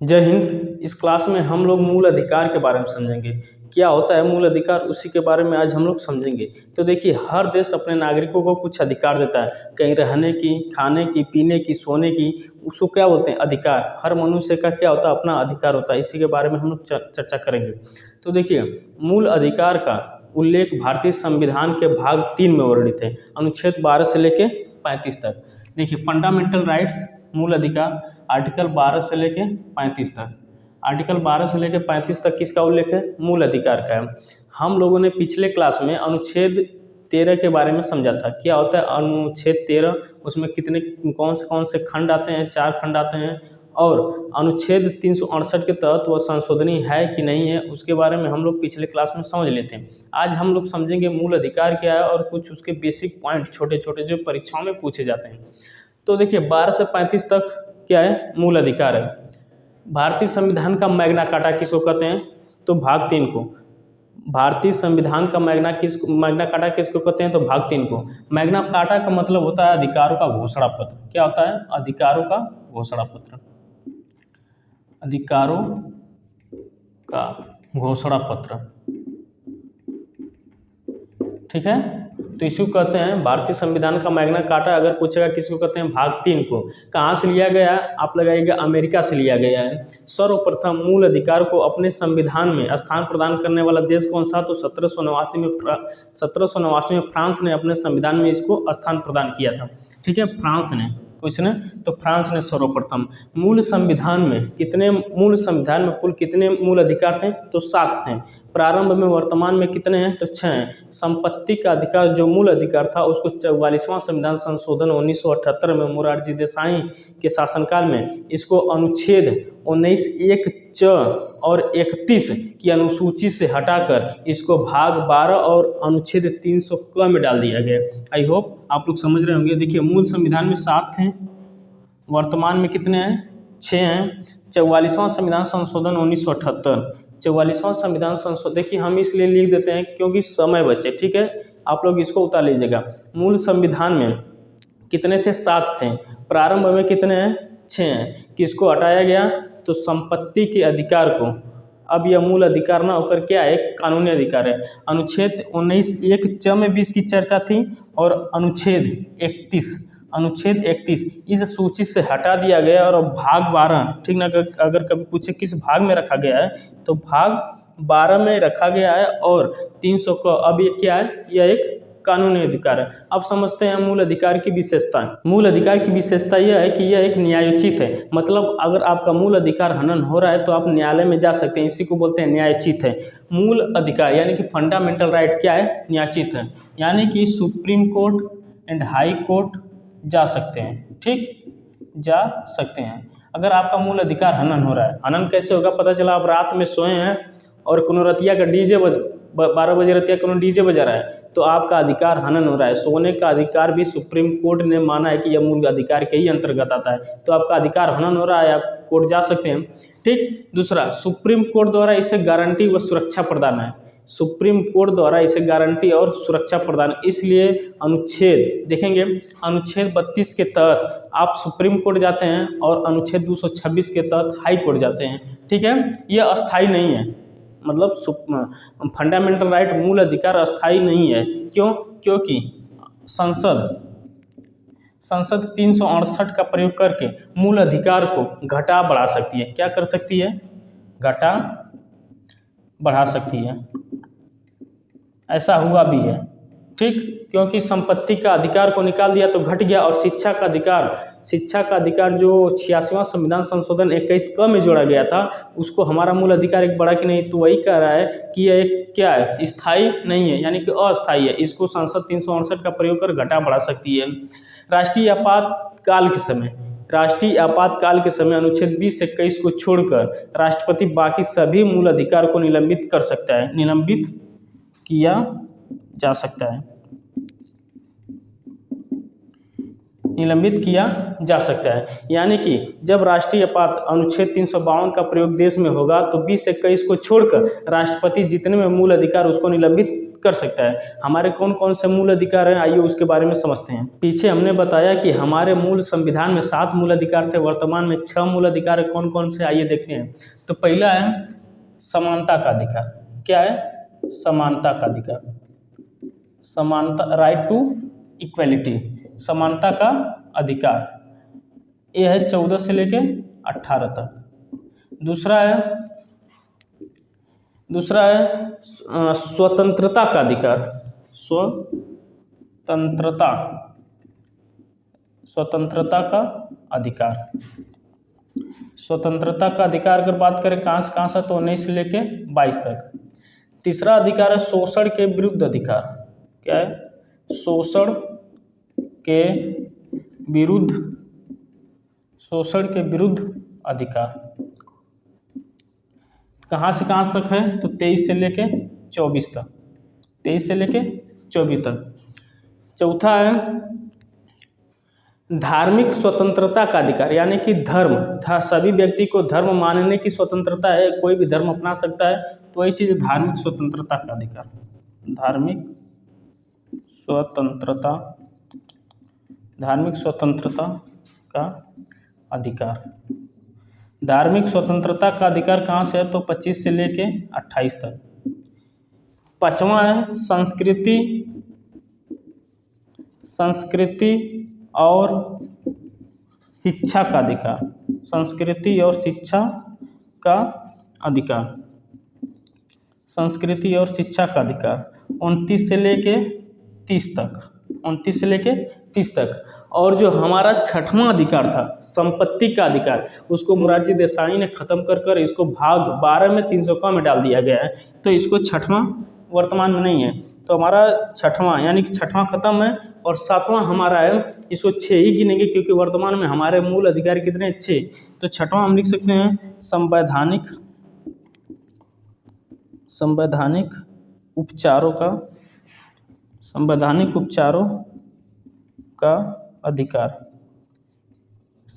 जय हिंद। इस क्लास में हम लोग मूल अधिकार के बारे में समझेंगे। क्या होता है मूल अधिकार, उसी के बारे में आज हम लोग समझेंगे। तो देखिए, हर देश अपने नागरिकों को कुछ अधिकार देता है, कहीं रहने की, खाने की, पीने की, सोने की, उसको क्या बोलते हैं, अधिकार। हर मनुष्य का क्या होता है, अपना अधिकार होता है। इसी के बारे में हम लोग चर्चा करेंगे। तो देखिए, मूल अधिकार का उल्लेख भारतीय संविधान के भाग 3 में वर्णित है, अनुच्छेद 12 से लेके 35 तक। देखिए, फंडामेंटल राइट्स, मूल अधिकार, आर्टिकल 12 से लेके 35 तक। आर्टिकल 12 से लेके 35 तक किसका उल्लेख है, मूल अधिकार का है। हम लोगों ने पिछले क्लास में अनुच्छेद 13 के बारे में समझा था। क्या होता है अनुच्छेद 13, उसमें कितने कौन से खंड आते हैं, 4 खंड आते हैं। और अनुच्छेद 368 के तहत वह संशोधनीय है कि नहीं है, उसके बारे में हम लोग पिछले क्लास में समझ लेते हैं। आज हम लोग समझेंगे मूल अधिकार क्या है और कुछ उसके बेसिक पॉइंट छोटे छोटे जो परीक्षाओं में पूछे जाते हैं। तो देखिए, 12 से 35 तक क्या है, मूल अधिकार है। भारतीय संविधान का मैग्ना कार्टा किसको कहते हैं, तो भाग 3 को। भारतीय संविधान का मैग्ना कार्टा किसको कहते हैं, तो भाग 3 को। मैग्ना कार्टा का मतलब होता है अधिकारों का घोषणा पत्र। क्या होता है, अधिकारों का घोषणा पत्र। अधिकारों का घोषणा पत्र, ठीक है। तो इसको कहते हैं भारतीय संविधान का मैग्ना कार्टा। अगर पूछेगा किसको कहते हैं, भाग 3 को। कहाँ से लिया गया है, आप लगाइएगा अमेरिका से लिया गया है। सर्वप्रथम मूल अधिकार को अपने संविधान में स्थान प्रदान करने वाला देश कौन सा, तो 1789 में फ्रांस ने अपने संविधान में इसको स्थान प्रदान किया था, ठीक है। फ्रांस ने, किसने, तो फ्रांस ने सर्वप्रथम। मूल संविधान में कुल कितने मूल अधिकार थे, तो 7 थे प्रारंभ में। वर्तमान में कितने हैं, तो 6 हैं। संपत्ति का अधिकार जो मूल अधिकार था, उसको 44वां संविधान संशोधन 1978 में मोरारजी देसाई के शासनकाल में इसको अनुच्छेद 19(1) च और 31 की अनुसूची से हटाकर इसको भाग 12 और अनुच्छेद 300 क में डाल दिया गया। आई होप आप लोग समझ रहे होंगे। देखिए, मूल संविधान में 7 थे, वर्तमान में कितने हैं, 6 हैं। 44वां संविधान संशोधन 1978, 44वां संविधान संशोधन। देखिए, हम इसलिए लिख देते हैं क्योंकि समय बचे, ठीक है। आप लोग इसको उतार लीजिएगा। मूल संविधान में कितने थे, 7 थे। प्रारंभ में कितने हैं, 6 हैं। किसको हटाया गया, तो संपत्ति के अधिकार को। अब यह मूल अधिकार ना होकर क्या है, कानूनी अधिकार है। अनुच्छेद 19(1) च में भी इसकी चर्चा थी और अनुच्छेद 31 इस सूची से हटा दिया गया और अब भाग 12, ठीक ना। अगर कभी पूछे किस भाग में रखा गया है, तो भाग 12 में रखा गया है। और 300 का अब ये क्या है, यह एक कानूनी अधिकार है। अब समझते हैं मूल अधिकार की विशेषताएं। मूल अधिकार की विशेषता यह है कि यह एक न्यायोचित है। मतलब अगर आपका मूल अधिकार हनन हो रहा है तो आप न्यायालय में जा सकते हैं, इसी को बोलते हैं न्यायोचित है। मूल अधिकार यानी कि फंडामेंटल राइट क्या है, न्यायोचित है, यानी कि supreme court and high court जा सकते हैं, ठीक, जा सकते हैं। अगर आपका मूल अधिकार हनन हो रहा है, हनन कैसे होगा, पता चला आप रात में सोए हैं और कोनो रतिया का डीजे 12 बजे रतिया कोनो डीजे बजा रहा है, तो आपका अधिकार हनन हो रहा है। सोने का अधिकार भी सुप्रीम कोर्ट ने माना है कि यह मूल अधिकार के ही अंतर्गत आता है। तो आपका अधिकार हनन हो रहा है, आप कोर्ट जा सकते हैं, ठीक। दूसरा, सुप्रीम कोर्ट द्वारा इसे गारंटी व सुरक्षा प्रदान है। सुप्रीम कोर्ट द्वारा इसे गारंटी और सुरक्षा प्रदान, इसलिए अनुच्छेद देखेंगे, अनुच्छेद 32 के तहत आप सुप्रीम कोर्ट जाते हैं और अनुच्छेद 226 के तहत हाई कोर्ट जाते हैं, ठीक है। यह अस्थाई नहीं है, मतलब फंडामेंटल राइट, मूल अधिकार अस्थाई नहीं है। क्यों, क्योंकि संसद 368 का प्रयोग करके मूल अधिकार को घटा बढ़ा सकती है। क्या कर सकती है, घटा बढ़ा सकती है। ऐसा हुआ भी है, ठीक, क्योंकि संपत्ति का अधिकार को निकाल दिया तो घट गया। और शिक्षा का अधिकार जो 86वां संविधान संशोधन 21 क में जोड़ा गया था, उसको हमारा मूल अधिकार एक बढ़ा कि नहीं, तो वही कह रहा है कि यह एक क्या है, स्थायी नहीं है, यानी कि अस्थायी है। इसको संसद 368 का प्रयोग कर घटा बढ़ा सकती है। राष्ट्रीय आपातकाल के समय अनुच्छेद 20 से 21 को छोड़कर राष्ट्रपति बाकी सभी मूल अधिकार को निलंबित कर सकता है, निलंबित किया जा सकता है, निलंबित किया जा सकता है। यानी कि जब राष्ट्रीय आपात अनुच्छेद 352 का प्रयोग देश में होगा तो 20 से 21 को छोड़कर राष्ट्रपति जितने में मूल अधिकार उसको निलंबित कर सकता है। हमारे कौन कौन से मूल अधिकार हैं, आइए उसके बारे में समझते हैं। पीछे हमने बताया कि हमारे मूल संविधान में 7 मूल अधिकार थे, वर्तमान में 6 मूल अधिकार है। कौन कौन से, आइए देखते हैं। तो पहला है समानता का अधिकार। क्या है? समानता का अधिकार, समानता, राइट टू इक्वलिटी, समानता का अधिकार। ये है 14 से लेके 18 तक। दूसरा है स्वतंत्रता का अधिकार। स्वतंत्रता का अधिकार। स्वतंत्रता का अधिकार अगर बात करें कहाँ से तो 19 से लेके 22 तक। तीसरा अधिकार है शोषण के विरुद्ध अधिकार। क्या है? शोषण के विरुद्ध अधिकार। कहाँ से कहाँ तक है तो 23 से लेके 24 तक। 23 से लेके 24 तक। चौथा है धार्मिक स्वतंत्रता का अधिकार, यानी कि धर्म, सभी व्यक्ति को धर्म मानने की स्वतंत्रता है, कोई भी धर्म अपना सकता है, तो वही चीज धार्मिक स्वतंत्रता का अधिकार। धार्मिक स्वतंत्रता का अधिकार। धार्मिक स्वतंत्रता का अधिकार कहाँ से है तो 25 से लेके 28 तक। पांचवा है संस्कृति और शिक्षा का अधिकार। संस्कृति और शिक्षा का अधिकार। संस्कृति और शिक्षा का अधिकार 29 से लेके 30 तक। 29 से लेके 30 तक। और जो हमारा 6वां अधिकार था संपत्ति का अधिकार, उसको मोरारजी देसाई ने खत्म कर इसको भाग 12 में 300 में डाल दिया गया है, तो इसको 6वां वर्तमान में नहीं है। तो हमारा 6वां, यानी कि 6वां खत्म है और 7वां हमारा है, इसको 6 ही गिनेंगे क्योंकि वर्तमान में हमारे मूल अधिकार कितने? 6। तो 6वां हम लिख सकते हैं संवैधानिक उपचारों का अधिकार।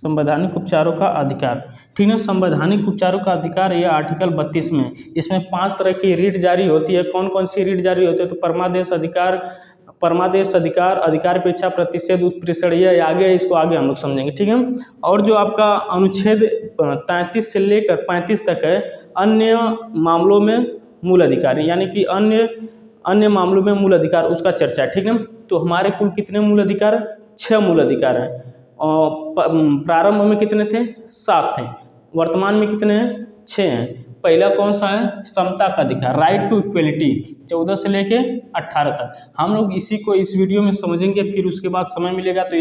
संवैधानिक उपचारों का अधिकार, ठीक है। संवैधानिक उपचारों का अधिकार ये आर्टिकल 32 में, इसमें 5 तरह की रीट जारी होती है। कौन कौन सी रीट जारी होती है तो परमादेश अधिकार, अधिकारपेक्षा प्रतिषेध, उत्प्रेषणीय, आगे इसको आगे हम लोग समझेंगे, ठीक है। और जो आपका अनुच्छेद 33 से लेकर 35 तक है अन्य मामलों में मूल अधिकार, यानी कि अन्य मामलों में मूल अधिकार, उसका चर्चा है, ठीक है। तो हमारे कुल कितने मूल अधिकार? 6 मूल अधिकार हैं। और प्रारंभ में कितने थे? 7 थे। वर्तमान में कितने हैं? 6 हैं। पहला कौन सा है? समता का अधिकार, राइट टू इक्वलिटी, 14 से लेके 18 तक। हम लोग इसी को इस वीडियो में समझेंगे, फिर उसके बाद समय मिलेगा तो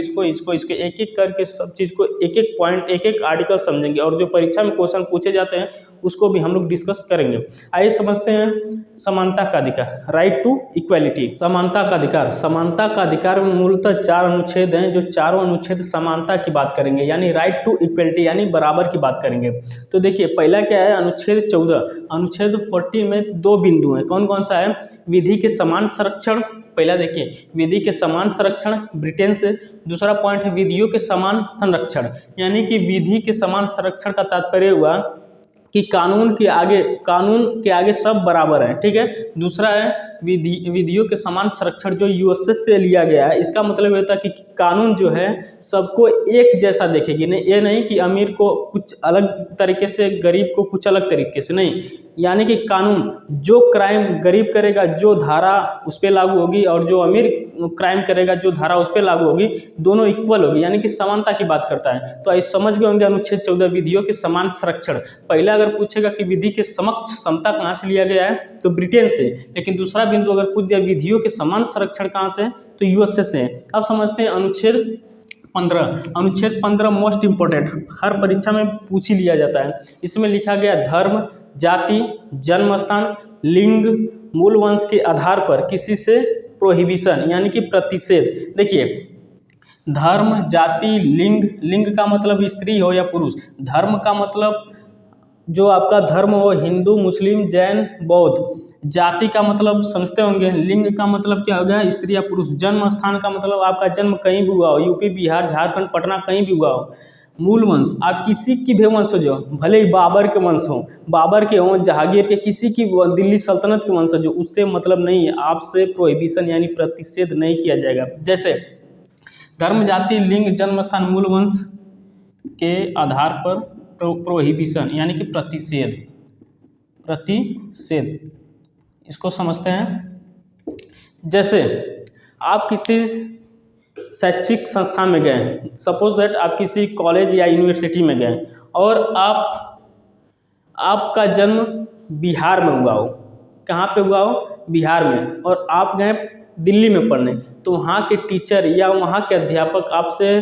इसके एक एक करके सब चीज़ को एक एक पॉइंट, एक एक आर्टिकल समझेंगे, और जो परीक्षा में क्वेश्चन पूछे जाते हैं उसको भी हम लोग डिस्कस करेंगे। आइए समझते हैं समानता का अधिकार, राइट टू इक्वलिटी। समानता का अधिकार, समानता का अधिकार में मूलतः 4 अनुच्छेद हैं, जो चारों अनुच्छेद समानता की बात करेंगे, यानी राइट टू इक्वलिटी, यानी बराबर की बात करेंगे। तो देखिए पहला क्या है? अनुच्छेद 14। अनुच्छेद 40 में 2 बिंदु हैं। कौन कौन सा है? विधि के समान संरक्षण, पहला देखिए विधि के समान संरक्षण ब्रिटेन से। दूसरा पॉइंट है विधियों के समान संरक्षण, यानी कि विधि के समान संरक्षण का तात्पर्य हुआ कि कानून के आगे सब बराबर हैं, ठीक है। दूसरा है विधियों के समान संरक्षण, जो यूएसएस से लिया गया है। इसका मतलब होता है कि कानून जो है सबको एक जैसा देखेगी, नहीं, ये नहीं कि अमीर को कुछ अलग तरीके से, गरीब को कुछ अलग तरीके से, नहीं। यानी कि कानून जो क्राइम गरीब करेगा जो धारा उस पर लागू होगी, और जो अमीर क्राइम करेगा जो धारा उस पर लागू होगी, दोनों इक्वल होगी, यानी कि समानता की बात करता है। तो ऐसे समझ गए होंगे अनुच्छेद 14 विधियों के समान संरक्षण। पहला अगर पूछेगा कि विधि के समक्ष समता कहाँ से लिया गया है तो ब्रिटेन से, लेकिन दूसरा बिंदु अगर पूछ दिया विधियों के समान संरक्षण कहाँ से तो यूएसए से। अब समझते हैं अनुच्छेद 15। अनुच्छेद 15 मोस्ट इंपोर्टेंट, हर परीक्षा में पूछ ही लिया जाता है। इसमें लिखा गया धर्म, जाति, जन्म स्थान, लिंग, मूल वंश के आधार पर किसी से प्रोहिबिशन, यानी कि प्रतिषेध। देखिए धर्म, जाति, लिंग का मतलब स्त्री हो या पुरुष, धर्म का मतलब जो आपका धर्म हो हिंदू, मुस्लिम, जैन, बौद्ध, जाति का मतलब समझते होंगे, लिंग का मतलब क्या हो गया? स्त्री या पुरुष, जन्म स्थान का मतलब आपका जन्म कहीं भी हुआ हो, यूपी, बिहार, झारखंड, पटना, कहीं भी हुआ हो, मूल वंश, आप किसी की भी वंशज हो, भले ही बाबर के वंश हो, बाबर के हों, जहांगीर के, किसी की दिल्ली सल्तनत के वंशज हो, उससे मतलब नहीं है, आपसे प्रोहिबिशन यानी प्रतिषेध नहीं किया जाएगा। जैसे धर्म, जाति, लिंग, जन्म स्थान, मूल वंश के आधार पर प्रोहिबिशन यानी कि प्रतिषेध, इसको समझते हैं। जैसे आप किसी शैक्षिक संस्थान में गए, सपोज दैट आप किसी कॉलेज या यूनिवर्सिटी में गए और आपका जन्म बिहार में हुआ हो, कहाँ पे हुआ हो, बिहार में, और आप गए दिल्ली में पढ़ने, तो वहाँ के टीचर या वहाँ के अध्यापक आपसे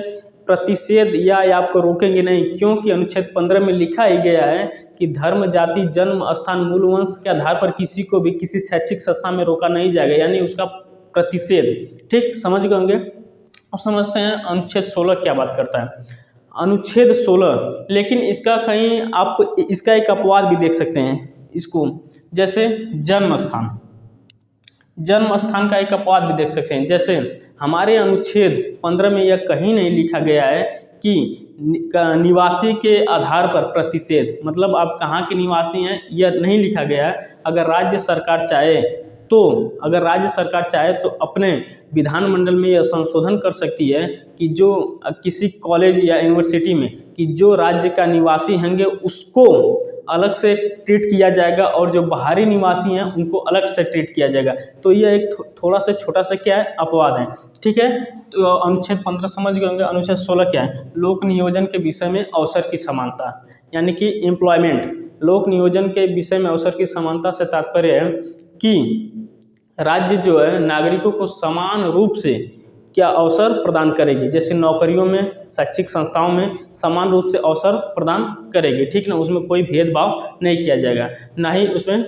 प्रतिषेध या आपको रोकेंगे नहीं, क्योंकि अनुच्छेद 15 में लिखा ही गया है कि धर्म, जाति, जन्म स्थान, मूल वंश के आधार पर किसी को भी किसी शैक्षिक संस्था में रोका नहीं जाएगा, यानी उसका प्रतिषेध। ठीक, समझ गए होंगे। अब समझते हैं अनुच्छेद 16 क्या बात करता है। अनुच्छेद 16, लेकिन इसका कहीं आप इसका एक अपवाद भी देख सकते हैं इसको, जैसे जन्म स्थान का एक अपवाद भी देख सकते हैं। जैसे हमारे अनुच्छेद 15 में यह कहीं नहीं लिखा गया है कि निवासी के आधार पर प्रतिषेध, मतलब आप कहाँ के निवासी हैं यह नहीं लिखा गया है। अगर राज्य सरकार चाहे तो अपने विधानमंडल में यह संशोधन कर सकती है कि जो किसी कॉलेज या यूनिवर्सिटी में कि जो राज्य का निवासी होंगे उसको अलग से ट्रीट किया जाएगा और जो बाहरी निवासी हैं उनको अलग से ट्रीट किया जाएगा। तो यह एक थोड़ा सा छोटा सा क्या है, अपवाद है। ठीक है, तो अनुच्छेद 15 समझ गए होंगे। अनुच्छेद 16 क्या है, लोक नियोजन के विषय में अवसर की समानता, यानी कि एम्प्लॉयमेंट। लोक नियोजन के विषय में अवसर की समानता से तात्पर्य है कि राज्य जो है नागरिकों को समान रूप से क्या अवसर प्रदान करेगी, जैसे नौकरियों में, शैक्षिक संस्थाओं में समान रूप से अवसर प्रदान करेगी। ठीक ना, उसमें कोई भेदभाव नहीं किया जाएगा, ना ही उसमें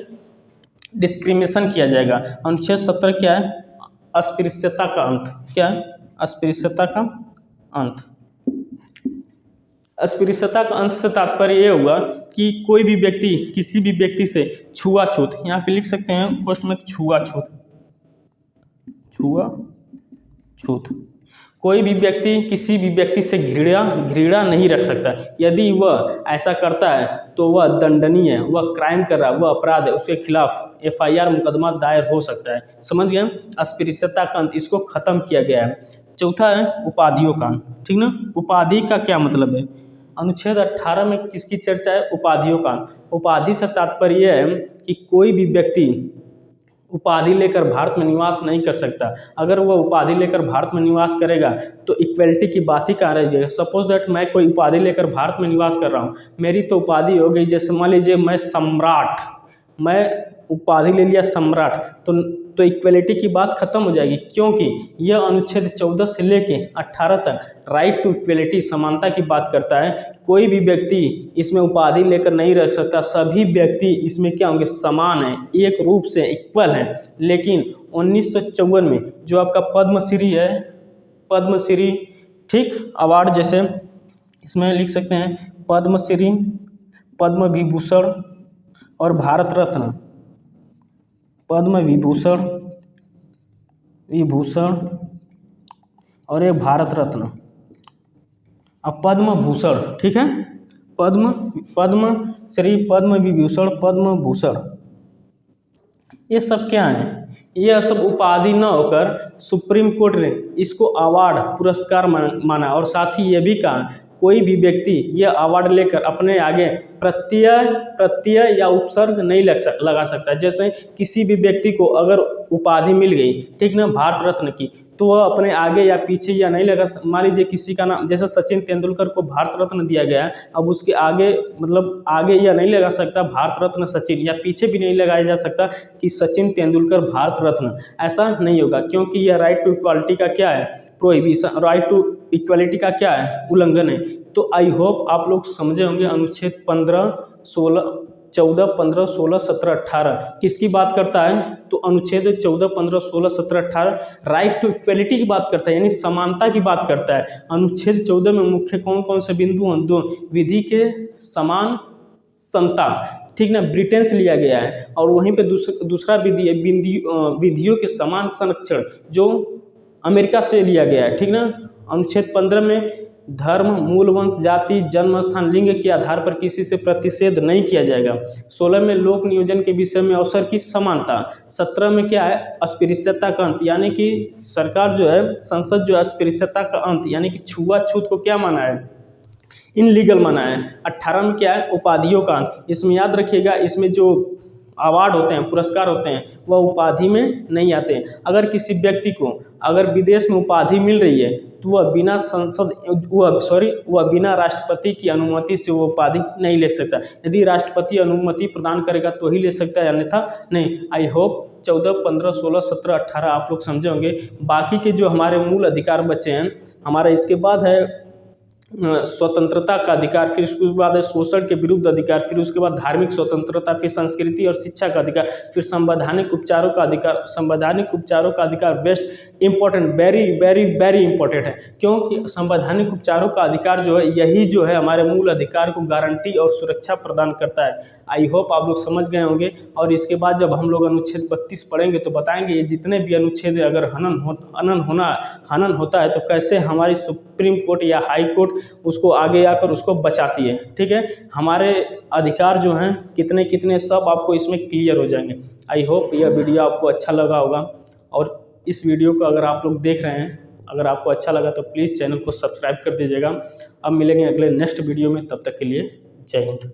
डिस्क्रिमिनेशन किया जाएगा। अनुच्छेद 17 क्या है, अस्पृश्यता का अंत। क्या है, अस्पृश्यता का अंत। अस्पृश्यता का अंत से तात्पर्य ये हुआ कि कोई भी व्यक्ति किसी भी व्यक्ति से छुआछूत, यहाँ पे लिख सकते हैं पोस्ट में छुआछूत, कोई भी व्यक्ति किसी भी व्यक्ति से घृणा नहीं रख सकता। यदि वह ऐसा करता है तो वह दंडनीय है, वह क्राइम कर रहा है, वह अपराध है, उसके खिलाफ FIR मुकदमा दायर हो सकता है। समझ गए, अस्पृश्यता का अंत, इसको खत्म किया गया है। चौथा है उपाधियों का, ठीक ना। उपाधि का क्या मतलब है, अनुच्छेद 18 में किसकी चर्चा है, उपाधियों का। उपाधि से तात्पर्य है कि कोई भी व्यक्ति उपाधि लेकर भारत में निवास नहीं कर सकता। अगर वह उपाधि लेकर भारत में निवास करेगा तो इक्वलिटी की बात ही कहाँ रह जाएगी। सपोज दैट मैं कोई उपाधि लेकर भारत में निवास कर रहा हूँ, मेरी तो उपाधि हो गई, जैसे मान लीजिए मैं सम्राट, मैं उपाधि ले लिया सम्राट, तो इक्वलिटी की बात खत्म हो जाएगी, क्योंकि यह अनुच्छेद 14 से लेके 18 तक राइट टू इक्वलिटी, समानता की बात करता है। कोई भी व्यक्ति इसमें उपाधि लेकर नहीं रख सकता, सभी व्यक्ति इसमें क्या होंगे, समान है, एक रूप से इक्वल है। लेकिन 1954 में जो आपका पद्मश्री है, पद्मश्री, ठीक, अवार्ड, जैसे इसमें लिख सकते हैं पद्मश्री, पद्म विभूषण और भारत रत्न, पद्म विभूषण और एक भारत रत्न, अब पद्म भूषण, ठीक है, पद्मश्री, पद्म विभूषण, पद्म भूषण, ये सब क्या है, यह सब उपाधि न होकर सुप्रीम कोर्ट ने इसको अवार्ड, पुरस्कार माना, और साथ ही ये भी कहा कोई भी व्यक्ति यह अवार्ड लेकर अपने आगे प्रत्यय या उपसर्ग नहीं लगा सकता। जैसे किसी भी व्यक्ति को अगर उपाधि मिल गई, ठीक ना, भारत रत्न की, तो वह अपने आगे या पीछे या नहीं लगा। मान लीजिए किसी का नाम, जैसे सचिन तेंदुलकर को भारत रत्न दिया गया है, अब उसके आगे मतलब आगे या नहीं लगा सकता भारत रत्न सचिन, या पीछे भी नहीं लगाया जा सकता कि सचिन तेंदुलकर भारत रत्न, ऐसा नहीं होगा, क्योंकि यह राइट टू इक्वालिटी का क्या है, प्रोहिबिशन, राइट टू इक्वालिटी का क्या है, उल्लंघन है। तो आई होप आप लोग समझे होंगे अनुच्छेद 14, 15, 16, 17, 18 किसकी बात करता है, तो अनुच्छेद 14, 15, 16, 17, 18 राइट टू इक्वलिटी की बात करता है, यानी समानता की बात करता है। अनुच्छेद 14 में मुख्य कौन कौन से बिंदु हैं, दो, विधि के समान समता, ठीक ना, ब्रिटेन से लिया गया है, और वहीं पे दूसरा विधि है विधियों के समान संरक्षण, जो अमेरिका से लिया गया है, ठीक ना। अनुच्छेद 15 में धर्म, मूल वंश, जाति, जन्म स्थान, लिंग के आधार पर किसी से प्रतिषेध नहीं किया जाएगा। 16 में लोक नियोजन के विषय में अवसर की समानता। 17 में क्या है, अस्पृश्यता का अंत, यानी कि सरकार जो है, संसद जो है अस्पृश्यता का अंत यानी कि छुआछूत को क्या माना है, इनलीगल माना है। 18 में क्या है, उपाधियों का अंत। इसमें याद रखिएगा, इसमें जो अवार्ड होते हैं, पुरस्कार होते हैं, वह उपाधि में नहीं आते हैं। अगर किसी व्यक्ति को अगर विदेश में उपाधि मिल रही है तो वह बिना राष्ट्रपति की अनुमति से वो उपाधि नहीं ले सकता। यदि राष्ट्रपति अनुमति प्रदान करेगा तो ही ले सकता है, अन्यथा नहीं। आई होप 14, 15, 16, 17, 18 आप लोग समझे होंगे। बाकी के जो हमारे मूल अधिकार बचे हैं हमारा, इसके बाद है स्वतंत्रता का अधिकार, फिर उसके बाद है शोषण के विरुद्ध अधिकार, फिर उसके बाद धार्मिक स्वतंत्रता, फिर संस्कृति और शिक्षा का अधिकार, फिर संवैधानिक उपचारों का अधिकार। संवैधानिक उपचारों का अधिकार best important, very very very important है, क्योंकि संवैधानिक उपचारों का अधिकार जो है यही जो है हमारे मूल अधिकार को गारंटी और सुरक्षा प्रदान करता है। आई होप आप लोग समझ गए होंगे। और इसके बाद जब हम लोग अनुच्छेद 32 पढ़ेंगे तो बताएंगे ये जितने भी अनुच्छेद अगर हनन होता है तो कैसे हमारी सुप्रीम कोर्ट या हाई कोर्ट उसको आगे आकर उसको बचाती है। ठीक है, हमारे अधिकार जो हैं कितने कितने सब आपको इसमें क्लियर हो जाएंगे। आई होप यह वीडियो आपको अच्छा लगा होगा, और इस वीडियो को अगर आप लोग देख रहे हैं, अगर आपको अच्छा लगा तो प्लीज़ चैनल को सब्सक्राइब कर दीजिएगा। अब मिलेंगे अगले नेक्स्ट वीडियो में, तब तक के लिए जय हिंद।